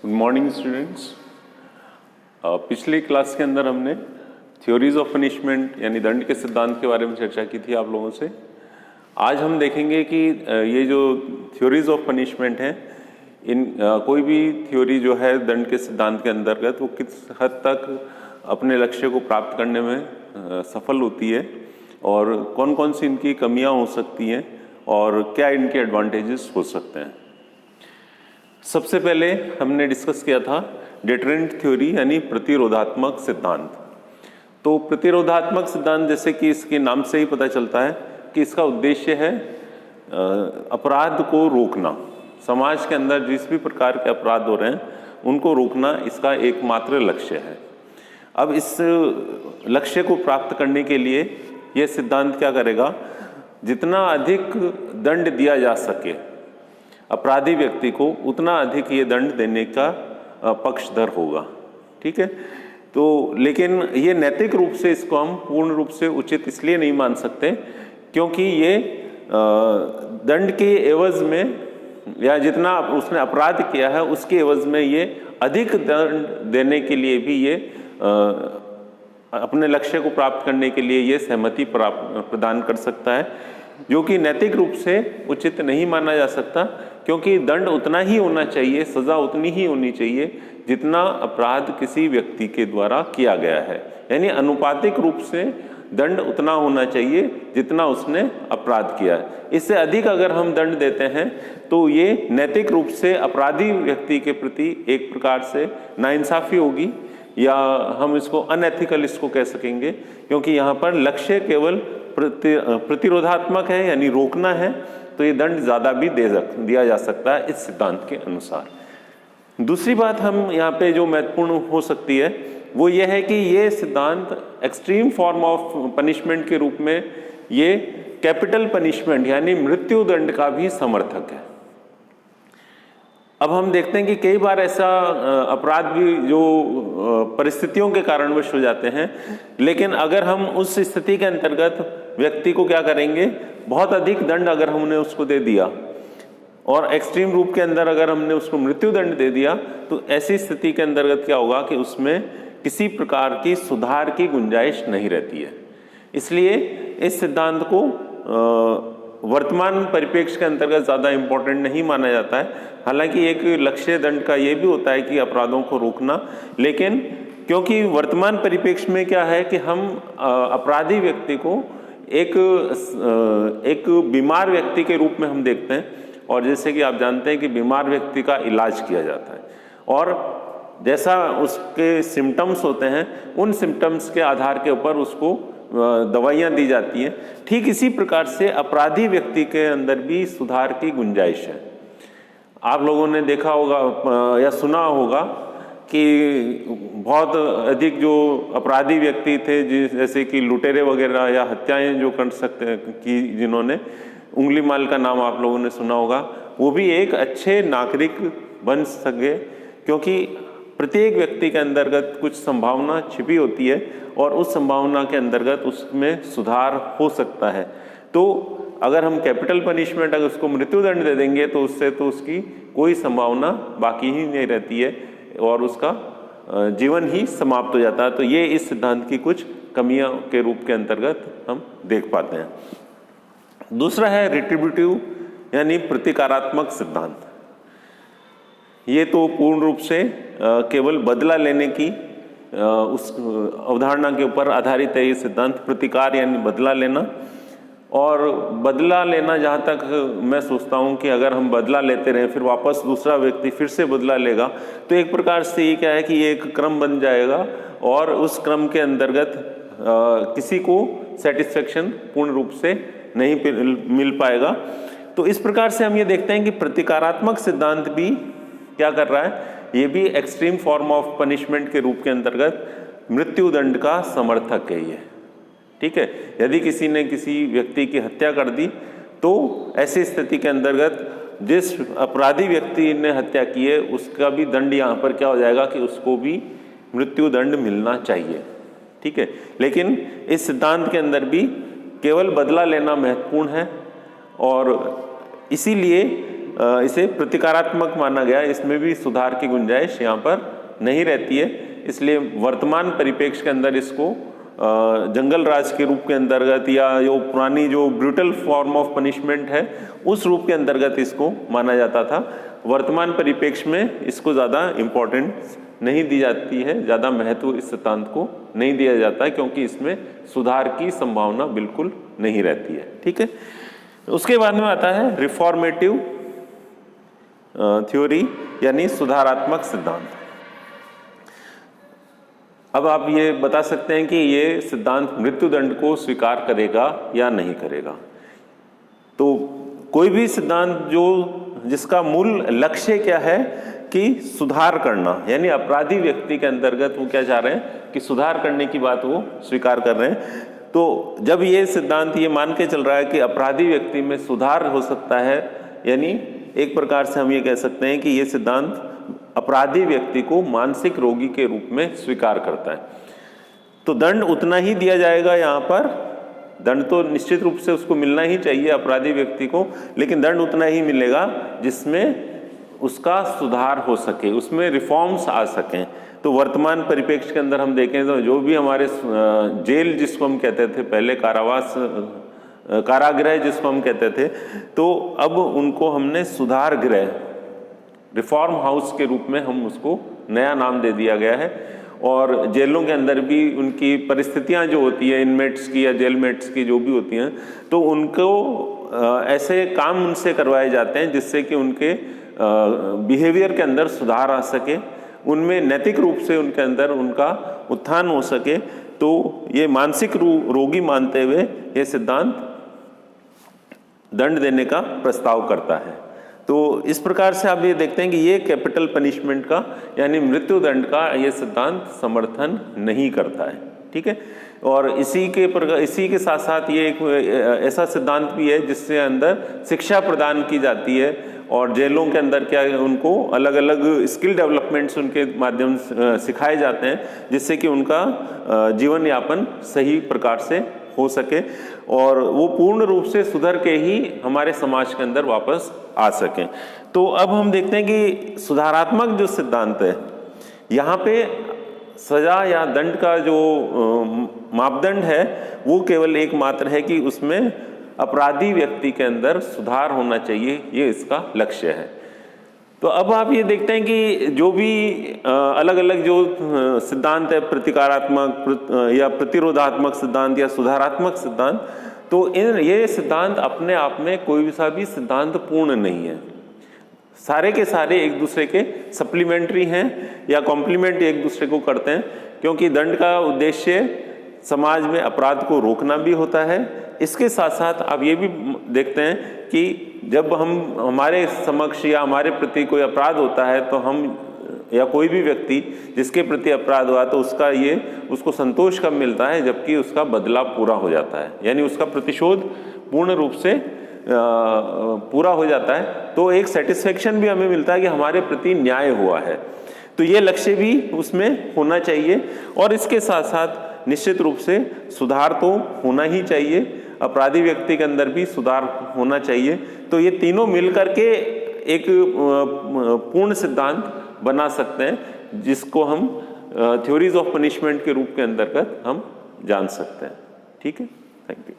Good morning students. पिछली class के अंदर हमने थ्योरीज ऑफ पनिशमेंट यानी दंड के सिद्धांत के बारे में चर्चा की थी आप लोगों से। आज हम देखेंगे कि ये जो थ्योरीज ऑफ पनिशमेंट हैं, इन कोई भी थ्योरी जो है दंड के सिद्धांत के अंतर्गत वो किस हद तक अपने लक्ष्य को प्राप्त करने में सफल होती है और कौन कौन सी इनकी कमियां हो सकती हैं और क्या इनके एडवांटेजेस हो सकते हैं। सबसे पहले हमने डिस्कस किया था डिटरेंट थ्योरी यानी प्रतिरोधात्मक सिद्धांत। तो प्रतिरोधात्मक सिद्धांत जैसे कि इसके नाम से ही पता चलता है कि इसका उद्देश्य है अपराध को रोकना। समाज के अंदर जिस भी प्रकार के अपराध हो रहे हैं उनको रोकना इसका एकमात्र लक्ष्य है। अब इस लक्ष्य को प्राप्त करने के लिए यह सिद्धांत क्या करेगा, जितना अधिक दंड दिया जा सके अपराधी व्यक्ति को उतना अधिक ये दंड देने का पक्षधर होगा। ठीक है, तो लेकिन ये नैतिक रूप से इसको हम पूर्ण रूप से उचित इसलिए नहीं मान सकते क्योंकि ये दंड के एवज में या जितना उसने अपराध किया है उसके एवज में ये अधिक दंड देने के लिए भी ये अपने लक्ष्य को प्राप्त करने के लिए ये सहमति प्रदान कर सकता है, जो कि नैतिक रूप से उचित नहीं माना जा सकता क्योंकि दंड उतना ही होना चाहिए, सजा उतनी ही होनी चाहिए जितना अपराध किसी व्यक्ति के द्वारा किया गया है। यानी अनुपातिक रूप से दंड उतना होना चाहिए जितना उसने अपराध किया है। इससे अधिक अगर हम दंड देते हैं तो ये नैतिक रूप से अपराधी व्यक्ति के प्रति एक प्रकार से नाइंसाफी होगी या हम इसको अनएथिकल इसको कह सकेंगे, क्योंकि यहाँ पर लक्ष्य केवल प्रतिरोधात्मक है यानी रोकना है, तो ये दंड ज़्यादा भी दिया जा सकता है इस सिद्धांत के अनुसार। दूसरी बात हम यहाँ पे जो महत्वपूर्ण हो सकती है वो ये है कि ये सिद्धांत एक्सट्रीम फॉर्म ऑफ पनिशमेंट के रूप में ये कैपिटल पनिशमेंट यानी मृत्यु दंड का भी समर्थक है। अब हम देखते हैं कि कई बार ऐसा अपराध भी जो परिस्थितियों के कारणवश हो जाते हैं, लेकिन अगर हम उस स्थिति के अंतर्गत व्यक्ति को क्या करेंगे, बहुत अधिक दंड अगर हमने उसको दे दिया और एक्सट्रीम रूप के अंदर अगर हमने उसको मृत्यु दंड दे दिया तो ऐसी स्थिति के अंतर्गत क्या होगा कि उसमें किसी प्रकार की सुधार की गुंजाइश नहीं रहती है। इसलिए इस सिद्धांत को वर्तमान परिप्रेक्ष्य के अंतर्गत ज़्यादा इम्पोर्टेंट नहीं माना जाता है। हालांकि एक लक्ष्य दंड का ये भी होता है कि अपराधों को रोकना, लेकिन क्योंकि वर्तमान परिप्रेक्ष्य में क्या है कि हम अपराधी व्यक्ति को एक बीमार व्यक्ति के रूप में हम देखते हैं, और जैसे कि आप जानते हैं कि बीमार व्यक्ति का इलाज किया जाता है और जैसा उसके सिम्टम्स होते हैं उन सिम्टम्स के आधार के ऊपर उसको दवाइयाँ दी जाती हैं। ठीक इसी प्रकार से अपराधी व्यक्ति के अंदर भी सुधार की गुंजाइश है। आप लोगों ने देखा होगा या सुना होगा कि बहुत अधिक जो अपराधी व्यक्ति थे जैसे कि लुटेरे वगैरह या हत्याएं जो कर सकते कि जिन्होंने, उंगलीमाल का नाम आप लोगों ने सुना होगा, वो भी एक अच्छे नागरिक बन सके क्योंकि प्रत्येक व्यक्ति के अंतर्गत कुछ संभावना छिपी होती है और उस संभावना के अंतर्गत उसमें सुधार हो सकता है। तो अगर हम कैपिटल पनिशमेंट अगर उसको मृत्यु दंड दे देंगे तो उससे तो उसकी कोई संभावना बाकी ही नहीं रहती है और उसका जीवन ही समाप्त हो जाता है। तो ये इस सिद्धांत की कुछ कमियां के रूप के अंतर्गत हम देख पाते हैं। दूसरा है रिट्रिब्यूटिव यानी प्रतिकारात्मक सिद्धांत। ये तो पूर्ण रूप से केवल बदला लेने की उस अवधारणा के ऊपर आधारित है ये सिद्धांत। प्रतिकार यानी बदला लेना, और बदला लेना जहाँ तक मैं सोचता हूँ कि अगर हम बदला लेते रहें फिर वापस दूसरा व्यक्ति फिर से बदला लेगा तो एक प्रकार से ये क्या है कि ये एक क्रम बन जाएगा और उस क्रम के अंतर्गत किसी को सेटिस्फेक्शन पूर्ण रूप से नहीं मिल पाएगा। तो इस प्रकार से हम ये देखते हैं कि प्रतिकारात्मक सिद्धांत भी क्या कर रहा है, ये भी एक्सट्रीम फॉर्म ऑफ पनिशमेंट के रूप के अंतर्गत मृत्यु दंड का समर्थक है ये। ठीक है, यदि किसी ने किसी व्यक्ति की हत्या कर दी तो ऐसी स्थिति के अंतर्गत जिस अपराधी व्यक्ति ने हत्या की है उसका भी दंड यहाँ पर क्या हो जाएगा कि उसको भी मृत्यु दंड मिलना चाहिए। ठीक है, लेकिन इस सिद्धांत के अंदर भी केवल बदला लेना महत्वपूर्ण है और इसीलिए इसे प्रतिकारात्मक माना गया, इसमें भी सुधार की गुंजाइश यहाँ पर नहीं रहती है। इसलिए वर्तमान परिप्रेक्ष्य के अंदर इसको जंगल राज के रूप के अंतर्गत या जो पुरानी जो ब्रूटल फॉर्म ऑफ पनिशमेंट है उस रूप के अंतर्गत इसको माना जाता था। वर्तमान परिप्रेक्ष्य में इसको ज़्यादा इम्पोर्टेंस नहीं दी जाती है, ज़्यादा महत्व इस सिद्धांत को नहीं दिया जाता है, क्योंकि इसमें सुधार की संभावना बिल्कुल नहीं रहती है। ठीक है, उसके बाद में आता है रिफॉर्मेटिव थ्योरी यानी सुधारात्मक सिद्धांत। अब आप ये बता सकते हैं कि ये सिद्धांत मृत्युदंड को स्वीकार करेगा या नहीं करेगा। तो कोई भी सिद्धांत जो जिसका मूल लक्ष्य क्या है कि सुधार करना, यानी अपराधी व्यक्ति के अंतर्गत वो क्या चाह रहे हैं कि सुधार करने की बात वो स्वीकार कर रहे हैं। तो जब ये सिद्धांत ये मान के चल रहा है कि अपराधी व्यक्ति में सुधार हो सकता है, यानी एक प्रकार से हम ये कह सकते हैं कि ये सिद्धांत अपराधी व्यक्ति को मानसिक रोगी के रूप में स्वीकार करता है। तो दंड उतना ही दिया जाएगा, यहाँ पर दंड तो निश्चित रूप से उसको मिलना ही चाहिए अपराधी व्यक्ति को, लेकिन दंड उतना ही मिलेगा जिसमें उसका सुधार हो सके, उसमें रिफॉर्म्स आ सकें। तो वर्तमान परिप्रेक्ष्य के अंदर हम देखें तो जो भी हमारे जेल जिसको हम कहते थे पहले, कारावास कारागृह जिसको हम कहते थे, तो अब उनको हमने सुधार गृह रिफॉर्म हाउस के रूप में हम उसको नया नाम दे दिया गया है। और जेलों के अंदर भी उनकी परिस्थितियां जो होती है इनमेट्स की या जेलमेट्स की जो भी होती हैं, तो उनको ऐसे काम उनसे करवाए जाते हैं जिससे कि उनके बिहेवियर के अंदर सुधार आ सके, उनमें नैतिक रूप से उनके अंदर उनका उत्थान हो सके। तो ये मानसिक रोगी मानते हुए ये सिद्धांत दंड देने का प्रस्ताव करता है। तो इस प्रकार से आप ये देखते हैं कि ये कैपिटल पनिशमेंट का यानी मृत्युदंड का ये सिद्धांत समर्थन नहीं करता है। ठीक है, और इसी के साथ साथ ये एक ऐसा सिद्धांत भी है जिससे अंदर शिक्षा प्रदान की जाती है और जेलों के अंदर क्या उनको अलग अलग स्किल डेवलपमेंट्स उनके माध्यम से सिखाए जाते हैं, जिससे कि उनका जीवन यापन सही प्रकार से हो सके और वो पूर्ण रूप से सुधर के ही हमारे समाज के अंदर वापस आ सकें। तो अब हम देखते हैं कि सुधारात्मक जो सिद्धांत है, यहाँ पे सजा या दंड का जो मापदंड है वो केवल एकमात्र है कि उसमें अपराधी व्यक्ति के अंदर सुधार होना चाहिए, ये इसका लक्ष्य है। तो अब आप ये देखते हैं कि जो भी अलग अलग जो सिद्धांत है, प्रतिकारात्मक या प्रतिरोधात्मक सिद्धांत या सुधारात्मक सिद्धांत, तो ये सिद्धांत अपने आप में कोई सा भी सिद्धांत पूर्ण नहीं है। सारे के सारे एक दूसरे के सप्लीमेंट्री हैं या कॉम्प्लीमेंट एक दूसरे को करते हैं, क्योंकि दंड का उद्देश्य समाज में अपराध को रोकना भी होता है। इसके साथ साथ आप ये भी देखते हैं कि जब हमारे समक्ष या हमारे प्रति कोई अपराध होता है तो हम या कोई भी व्यक्ति जिसके प्रति अपराध हुआ तो उसको संतोष कब मिलता है, जबकि उसका बदला पूरा हो जाता है, यानी उसका प्रतिशोध पूर्ण रूप से पूरा हो जाता है। तो एक सेटिस्फेक्शन भी हमें मिलता है कि हमारे प्रति न्याय हुआ है। तो ये लक्ष्य भी उसमें होना चाहिए और इसके साथ साथ निश्चित रूप से सुधार तो होना ही चाहिए, अपराधी व्यक्ति के अंदर भी सुधार होना चाहिए। तो ये तीनों मिलकर के एक पूर्ण सिद्धांत बना सकते हैं, जिसको हम थ्योरीज ऑफ पनिशमेंट के रूप के अंतर्गत हम जान सकते हैं। ठीक है, थैंक यू।